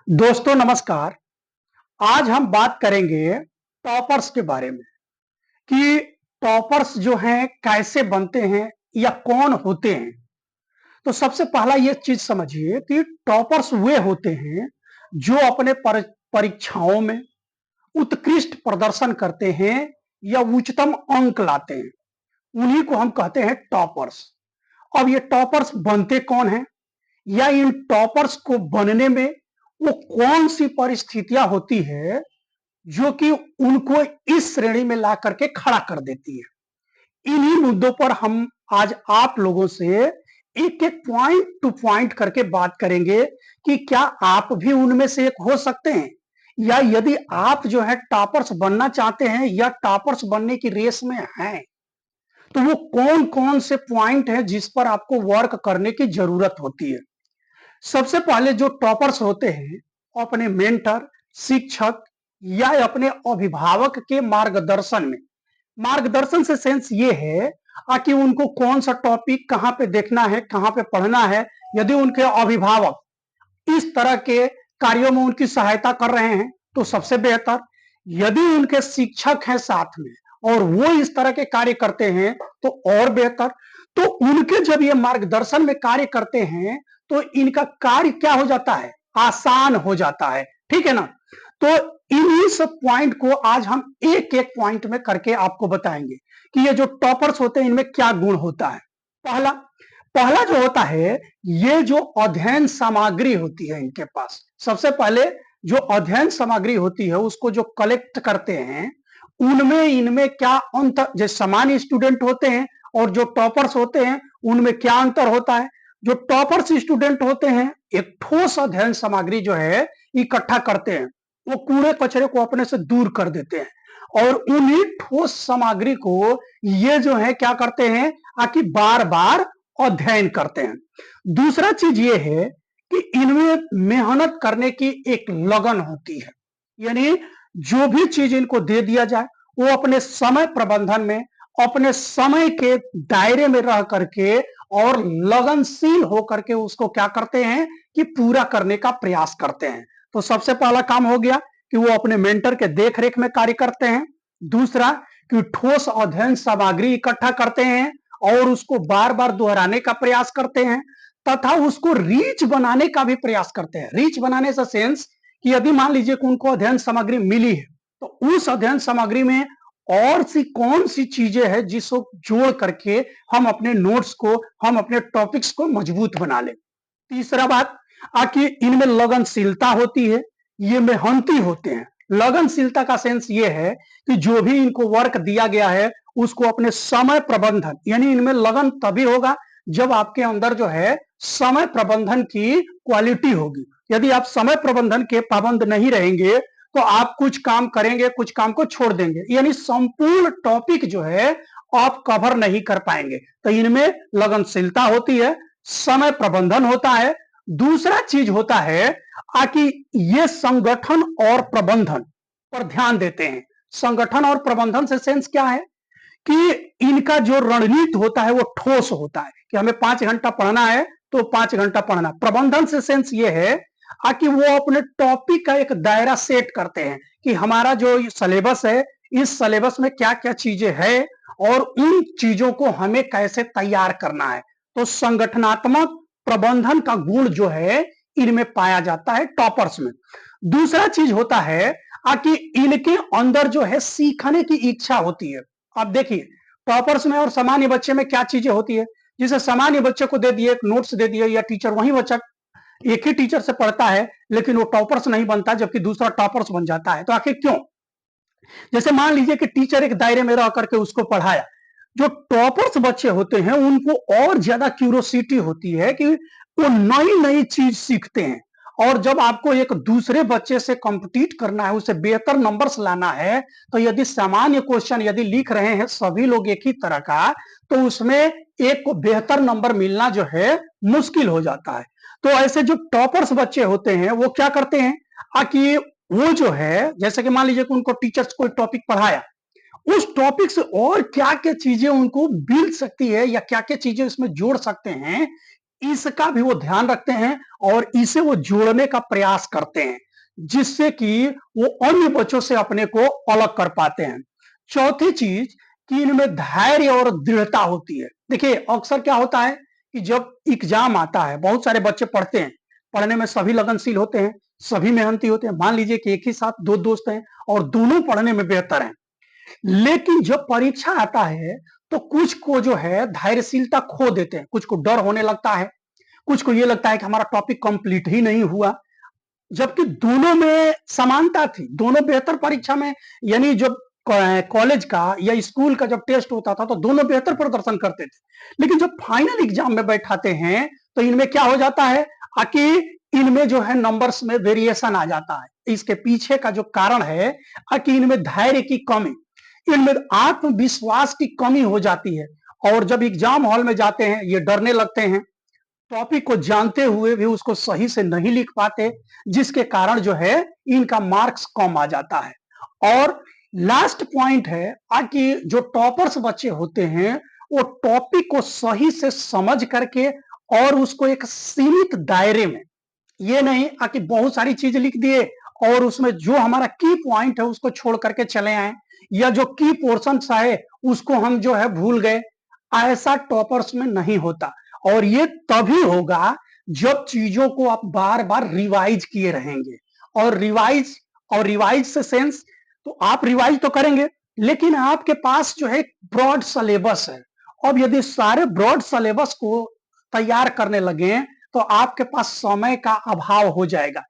दोस्तों नमस्कार। आज हम बात करेंगे टॉपर्स के बारे में कि टॉपर्स जो हैं कैसे बनते हैं या कौन होते हैं। तो सबसे पहला ये चीज समझिए कि टॉपर्स वे होते हैं जो अपने परीक्षाओं में उत्कृष्ट प्रदर्शन करते हैं या उच्चतम अंक लाते हैं। उन्हीं को हम कहते हैं टॉपर्स। अब ये टॉपर्स बनते कौन हैं या इन टॉपर्स को बनने में वो कौन सी परिस्थितियां होती है जो कि उनको इस श्रेणी में ला करके खड़ा कर देती है। इन्हीं मुद्दों पर हम आज आप लोगों से एक एक पॉइंट टू पॉइंट करके बात करेंगे कि क्या आप भी उनमें से एक हो सकते हैं या यदि आप जो है टॉपर्स बनना चाहते हैं या टॉपर्स बनने की रेस में हैं तो वो कौन कौन से पॉइंट हैं जिस पर आपको वर्क करने की जरूरत होती है। सबसे पहले जो टॉपर्स होते हैं अपने मेंटर, शिक्षक या अपने अभिभावक के मार्गदर्शन में। मार्गदर्शन से सेंस ये है कि उनको कौन सा टॉपिक कहां पे देखना है, कहां पे पढ़ना है। यदि उनके अभिभावक इस तरह के कार्यों में उनकी सहायता कर रहे हैं तो सबसे बेहतर। यदि उनके शिक्षक हैं साथ में और वो इस तरह के कार्य करते हैं तो और बेहतर। तो उनके जब ये मार्गदर्शन में कार्य करते हैं तो इनका कार्य क्या हो जाता है, आसान हो जाता है। ठीक है ना। तो इन्हीं सब पॉइंट को आज हम एक एक पॉइंट में करके आपको बताएंगे कि ये जो टॉपर्स होते हैं इनमें क्या गुण होता है। पहला पहला जो होता है, ये जो अध्ययन सामग्री होती है इनके पास। सबसे पहले जो अध्ययन सामग्री होती है उसको जो कलेक्ट करते हैं उनमें इनमें क्या अंतर, जो सामान्य स्टूडेंट होते हैं और जो टॉपर्स होते हैं उनमें क्या अंतर होता है। जो टॉपर्स स्टूडेंट होते हैं एक ठोस अध्ययन सामग्री जो है इकट्ठा करते हैं, वो कूड़े कचरे को अपने से दूर कर देते हैं और उन्हीं ठोस सामग्री को ये जो है क्या करते हैं आकि बार बार अध्ययन करते हैं। दूसरा चीज ये है कि इनमें मेहनत करने की एक लगन होती है। यानी जो भी चीज इनको दे दिया जाए वो अपने समय प्रबंधन में, अपने समय के दायरे में रह करके और लगनशील होकर के उसको क्या करते हैं कि पूरा करने का प्रयास करते हैं। तो सबसे पहला काम हो गया कि वो अपने मेंटर के देखरेख में कार्य करते हैं। दूसरा कि ठोस अध्ययन सामग्री इकट्ठा करते हैं और उसको बार बार दोहराने का प्रयास करते हैं तथा उसको रीच बनाने का भी प्रयास करते हैं। रीच बनाने से सेंस कि यदि मान लीजिए कि उनको अध्ययन सामग्री मिली है तो उस अध्ययन सामग्री में और सी कौन सी चीजें हैं जिसको जोड़ करके हम अपने नोट्स को, हम अपने टॉपिक्स को मजबूत बना लें। तीसरा बात कि इनमें लगनशीलता होती है, ये मेहनती होते हैं। लगनशीलता का सेंस ये है कि जो भी इनको वर्क दिया गया है उसको अपने समय प्रबंधन, यानी इनमें लगन तभी होगा जब आपके अंदर जो है समय प्रबंधन की क्वालिटी होगी। यदि आप समय प्रबंधन के पाबंद नहीं रहेंगे तो आप कुछ काम करेंगे, कुछ काम को छोड़ देंगे, यानी संपूर्ण टॉपिक जो है आप कवर नहीं कर पाएंगे। तो इनमें लगनशीलता होती है, समय प्रबंधन होता है। दूसरा चीज होता है कि ये संगठन और प्रबंधन पर ध्यान देते हैं। संगठन और प्रबंधन से सेंस क्या है कि इनका जो रणनीति होता है वो ठोस होता है कि हमें 5 घंटा पढ़ना है तो 5 घंटा पढ़ना। प्रबंधन से सेंस ये है कि वो अपने टॉपिक का एक दायरा सेट करते हैं कि हमारा जो सिलेबस है इस सिलेबस में क्या क्या चीजें हैं और उन चीजों को हमें कैसे तैयार करना है। तो संगठनात्मक प्रबंधन का गुण जो है इनमें पाया जाता है टॉपर्स में। दूसरा चीज होता है कि इनके अंदर जो है सीखने की इच्छा होती है। आप देखिए टॉपर्स में और सामान्य बच्चे में क्या चीजें होती है। जिसे सामान्य बच्चे को दे दिए, एक नोट्स दे दिए या टीचर, वही बच्चा एक ही टीचर से पढ़ता है लेकिन वो टॉपर्स नहीं बनता जबकि दूसरा टॉपर्स बन जाता है। तो आखिर क्यों? जैसे मान लीजिए कि टीचर एक दायरे में रह करके उसको पढ़ाया, जो टॉपर्स बच्चे होते हैं उनको और ज्यादा क्यूरोसिटी होती है कि वो नई नई चीज सीखते हैं। और जब आपको एक दूसरे बच्चे से कंपीट करना है, उसे बेहतर नंबर्स लाना है, तो यदि सामान्य क्वेश्चन यदि लिख रहे हैं सभी लोग एक ही तरह का तो उसमें एक को बेहतर नंबर मिलना जो है मुश्किल हो जाता है। तो ऐसे जो टॉपर्स बच्चे होते हैं वो क्या करते हैं कि वो जो है जैसे कि मान लीजिए कि उनको टीचर्स कोई टॉपिक पढ़ाया, उस टॉपिक से और क्या क्या चीजें उनको मिल सकती है या क्या क्या चीजें इसमें जोड़ सकते हैं, इसका भी वो ध्यान रखते हैं और इसे वो जोड़ने का प्रयास करते हैं, जिससे कि वो अन्य बच्चों से अपने को अलग कर पाते हैं। चौथी चीज कि इनमें धैर्य और दृढ़ता होती है। देखिए, अक्सर क्या होता है कि जब एग्जाम आता है, बहुत सारे बच्चे पढ़ते हैं, पढ़ने में सभी लगनशील होते हैं, सभी मेहनती होते हैं। मान लीजिए कि एक ही साथ दो दोस्त हैं और दोनों पढ़ने में बेहतर हैं, लेकिन जब परीक्षा आता है तो कुछ को जो है धैर्यशीलता खो देते हैं, कुछ को डर होने लगता है, कुछ को ये लगता है कि हमारा टॉपिक कंप्लीट ही नहीं हुआ। जबकि दोनों में समानता थी, दोनों बेहतर परीक्षा में, यानी जब कॉलेज का या स्कूल का जब टेस्ट होता था तो दोनों बेहतर प्रदर्शन करते थे। लेकिन जब फाइनल एग्जाम में बैठाते हैं तो इनमें क्या हो जाता है कि इनमें जो है नंबर्स में वेरिएशन आ जाता है। इसके पीछे का जो कारण है कि इनमें धैर्य की कमी, इनमें आत्मविश्वास की कमी हो जाती है, और जब एग्जाम हॉल में जाते हैं ये डरने लगते हैं, टॉपिक को जानते हुए भी उसको सही से नहीं लिख पाते, जिसके कारण जो है इनका मार्क्स कम आ जाता है। और लास्ट पॉइंट है कि जो टॉपर्स बच्चे होते हैं वो टॉपिक को सही से समझ करके और उसको एक सीमित दायरे में, ये नहीं कि बहुत सारी चीज लिख दिए और उसमें जो हमारा की पॉइंट है उसको छोड़ करके चले आए, या जो की पोर्शन आए उसको हम जो है भूल गए। ऐसा टॉपर्स में नहीं होता, और ये तभी होगा जब चीजों को आप बार बार रिवाइज किए रहेंगे। और रिवाइज से सेंस, तो आप रिवाइज तो करेंगे, लेकिन आपके पास जो है ब्रॉड सिलेबस है। अब यदि सारे ब्रॉड सिलेबस को तैयार करने लगे तो आपके पास समय का अभाव हो जाएगा।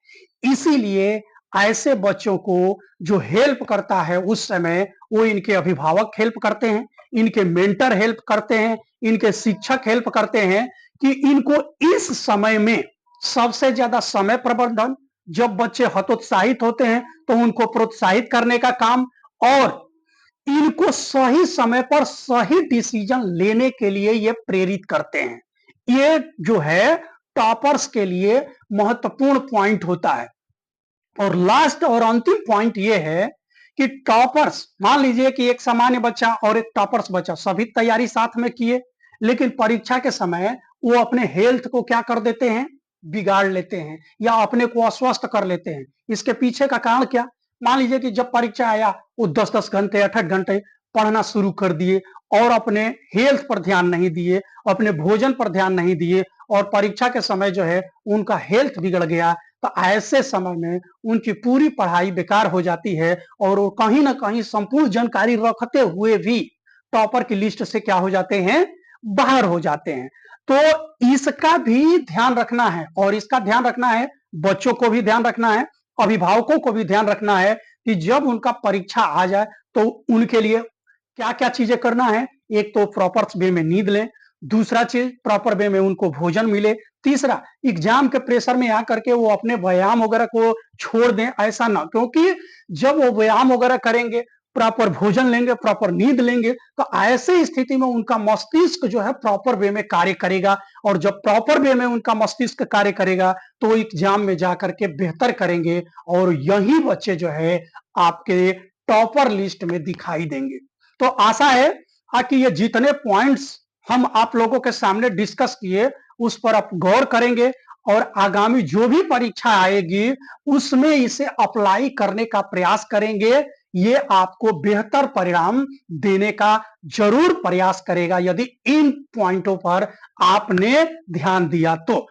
इसीलिए ऐसे बच्चों को जो हेल्प करता है उस समय, वो इनके अभिभावक हेल्प करते हैं, इनके मेंटर हेल्प करते हैं, इनके शिक्षक हेल्प करते हैं कि इनको इस समय में सबसे ज्यादा समय प्रबंधन, जब बच्चे हतोत्साहित होते हैं तो उनको प्रोत्साहित करने का काम, और इनको सही समय पर सही डिसीजन लेने के लिए ये प्रेरित करते हैं। ये जो है टॉपर्स के लिए महत्वपूर्ण पॉइंट होता है। और लास्ट और अंतिम पॉइंट ये है कि टॉपर्स, मान लीजिए कि एक सामान्य बच्चा और एक टॉपर्स बच्चा सभी तैयारी साथ में किए, लेकिन परीक्षा के समय वो अपने हेल्थ को क्या कर देते हैं, बिगाड़ लेते हैं या अपने को अस्वस्थ कर लेते हैं। इसके पीछे का कारण क्या? मान लीजिए कि जब परीक्षा आया वो 10-10 घंटे 8-8 घंटे पढ़ना शुरू कर दिए और अपने हेल्थ पर ध्यान नहीं दिए, अपने भोजन पर ध्यान नहीं दिए, और परीक्षा के समय जो है उनका हेल्थ बिगड़ गया, तो ऐसे समय में उनकी पूरी पढ़ाई बेकार हो जाती है और वो कहीं ना कहीं संपूर्ण जानकारी रखते हुए भी टॉपर की लिस्ट से क्या हो जाते हैं, बाहर हो जाते हैं। तो इसका भी ध्यान रखना है, और इसका ध्यान रखना है, बच्चों को भी ध्यान रखना है, अभिभावकों को भी ध्यान रखना है कि जब उनका परीक्षा आ जाए तो उनके लिए क्या क्या चीजें करना है। एक तो प्रॉपर वे में नींद लें, दूसरा चीज प्रॉपर वे में उनको भोजन मिले, तीसरा एग्जाम के प्रेशर में आकर के वो अपने व्यायाम वगैरह को छोड़ दें, ऐसा ना, क्योंकि जब वो व्यायाम वगैरह करेंगे, प्रॉपर भोजन लेंगे, प्रॉपर नींद लेंगे, तो ऐसे स्थिति में उनका मस्तिष्क जो है प्रॉपर वे में कार्य करेगा, और जब प्रॉपर वे में उनका मस्तिष्क कार्य करेगा तो एग्जाम में जाकर के बेहतर करेंगे, और यही बच्चे जो है आपके टॉपर लिस्ट में दिखाई देंगे। तो आशा है कि ये जितने पॉइंट्स हम आप लोगों के सामने डिस्कस किए उस पर आप गौर करेंगे, और आगामी जो भी परीक्षा आएगी उसमें इसे अप्लाई करने का प्रयास करेंगे। ये आपको बेहतर परिणाम देने का जरूर प्रयास करेगा यदि इन पॉइंटों पर आपने ध्यान दिया तो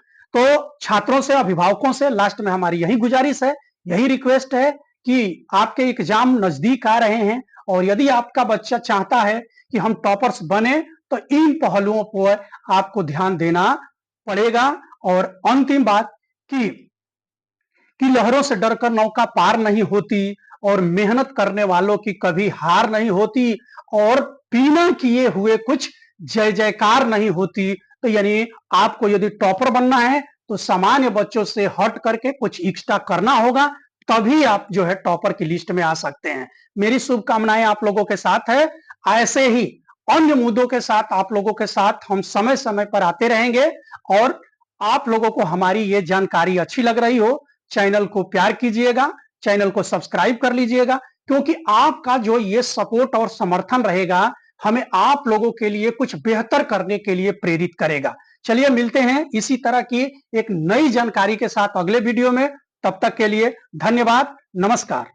छात्रों से, अभिभावकों से लास्ट में हमारी यही गुजारिश है, यही रिक्वेस्ट है कि आपके एग्जाम नजदीक आ रहे हैं, और यदि आपका बच्चा चाहता है कि हम टॉपर्स बने तो इन पहलुओं पर आपको ध्यान देना पड़ेगा। और अंतिम बात कि लहरों से डरकर नौका पार नहीं होती, और मेहनत करने वालों की कभी हार नहीं होती, और बिना किए हुए कुछ जय जयकार नहीं होती। तो यानी आपको यदि टॉपर बनना है तो सामान्य बच्चों से हट करके कुछ एक्स्ट्रा करना होगा, तभी आप जो है टॉपर की लिस्ट में आ सकते हैं। मेरी शुभकामनाएं आप लोगों के साथ है। ऐसे ही अन्य मुद्दों के साथ आप लोगों के साथ हम समय समय पर आते रहेंगे, और आप लोगों को हमारी ये जानकारी अच्छी लग रही हो, चैनल को प्यार कीजिएगा, चैनल को सब्सक्राइब कर लीजिएगा, क्योंकि आपका जो ये सपोर्ट और समर्थन रहेगा हमें आप लोगों के लिए कुछ बेहतर करने के लिए प्रेरित करेगा। चलिए मिलते हैं इसी तरह की एक नई जानकारी के साथ अगले वीडियो में। तब तक के लिए धन्यवाद, नमस्कार।